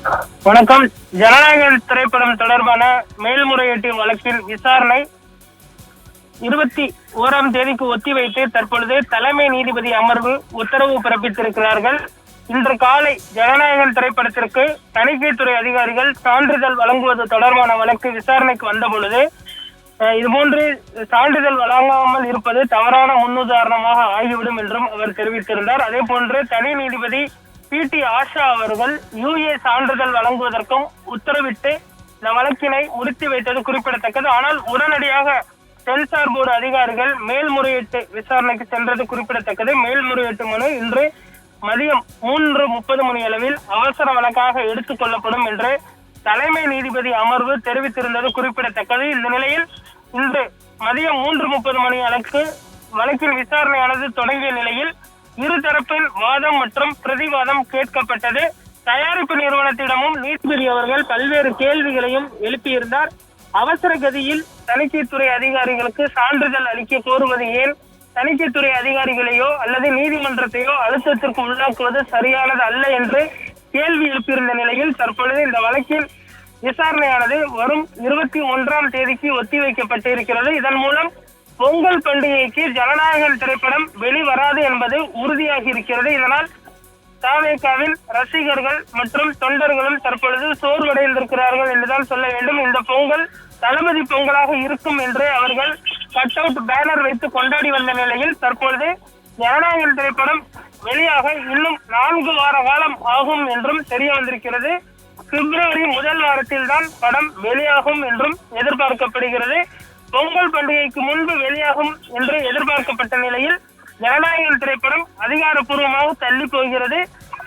வணக்கம். ஜனநாயக திரைப்படம் தொடர்பான மேல்முறையீட்டு வழக்கில் விசாரணை 21ஆம் தேதிக்கு ஒத்திவைத்து தற்பொழுது தலைமை நீதிபதி அமர்வு உத்தரவு பிறப்பித்திருக்கிறார்கள். இன்று காலை ஜனநாயகன் திரைப்படத்திற்கு தணிக்கைத்துறை அதிகாரிகள் சான்றிதழ் வழங்குவது தொடர்பான வழக்கு விசாரணைக்கு வந்த பொழுது இதுபோன்று சான்றிதழ் வழங்காமல் இருப்பது தவறான முன்னுதாரணமாக ஆகிவிடும் என்றும் அவர் தெரிவித்திருந்தார். அதே போன்று தனி நீதிபதி PT ஆஷா அவர்கள் UA சான்றிதழ் வழங்குவதற்கும் உத்தரவிட்டு இந்த வழக்கினை முடித்து வைத்தது குறிப்பிடத்தக்கது. ஆனால் உடனடியாக சென்சார் போர்டு அதிகாரிகள் மேல்முறையீட்டு விசாரணைக்கு சென்றது குறிப்பிடத்தக்கது. மேல்முறையீட்டு மனு இன்று மதியம் 3:30 மணி அளவில் அவசர வழக்காக எடுத்துக் கொள்ளப்படும் என்று தலைமை நீதிபதி அமர்வு தெரிவித்திருந்தது குறிப்பிடத்தக்கது. இந்த நிலையில் இன்று மதியம் 3:30 மணி வழக்கின் விசாரணையானது தொடங்கிய நிலையில் இருதரப்பின் வாதம் மற்றும் பிரதிவாதம் கேட்கப்பட்டது. தயாரிப்பு நிறுவனத்திடமும் நீதிபதி அவர்கள் பல்வேறு கேள்விகளையும் எழுப்பியிருந்தார். அவசர கதியில் தணிக்கைத்துறை அதிகாரிகளுக்கு சான்றிதழ் அளிக்க கோருவது ஏன்? தணிக்கைத்துறை அதிகாரிகளையோ அல்லது நீதிமன்றத்தையோ அழுத்தத்திற்கு உள்ளாக்குவது சரியானது அல்ல என்று கேள்வி எழுப்பியிருந்த நிலையில் தற்பொழுது இந்த வழக்கின் விசாரணையானது வரும் 21ஆம் தேதிக்கு ஒத்திவைக்கப்பட்டிருக்கிறது. இதன் மூலம் பொங்கல் பண்டிகைக்கு ஜனநாயகன் திரைப்படம் வெளிவராது என்பது உறுதியாகி இருக்கிறது. இதனால் தவேகாவின் ரசிகர்கள் மற்றும் தொண்டர்களும் தற்பொழுது சோர்வடைந்திருக்கிறார்கள் என்றுதான் சொல்ல வேண்டும். இந்த பொங்கல் தளபதி பொங்கலாக இருக்கும் என்று அவர்கள் கட் அவுட் பேனர் வைத்து கொண்டாடி வந்த நிலையில் தற்பொழுது ஜனநாயகன் திரைப்படம் வெளியாக இன்னும் 4 வார காலம் ஆகும் என்றும் தெரிய வந்திருக்கிறது. பிப்ரவரி முதல் வாரத்தில் தான் படம் வெளியாகும் என்றும் எதிர்பார்க்கப்படுகிறது. பொங்கல் பண்டிகைக்கு முன்பு வெளியாகும் என்று எதிர்பார்க்கப்பட்ட நிலையில் ஜனநாயகன் திரைப்படம் அதிகாரப்பூர்வமாக தள்ளி போகிறது.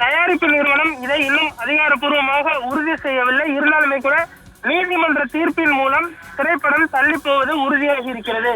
தயாரிப்பு நிறுவனம் இதை இன்னும் அதிகாரப்பூர்வமாக உறுதி செய்யவில்லை. இருந்தாலுமே கூட நீதிமன்ற தீர்ப்பின் மூலம் திரைப்படம் தள்ளி போவது உறுதியாகி இருக்கிறது.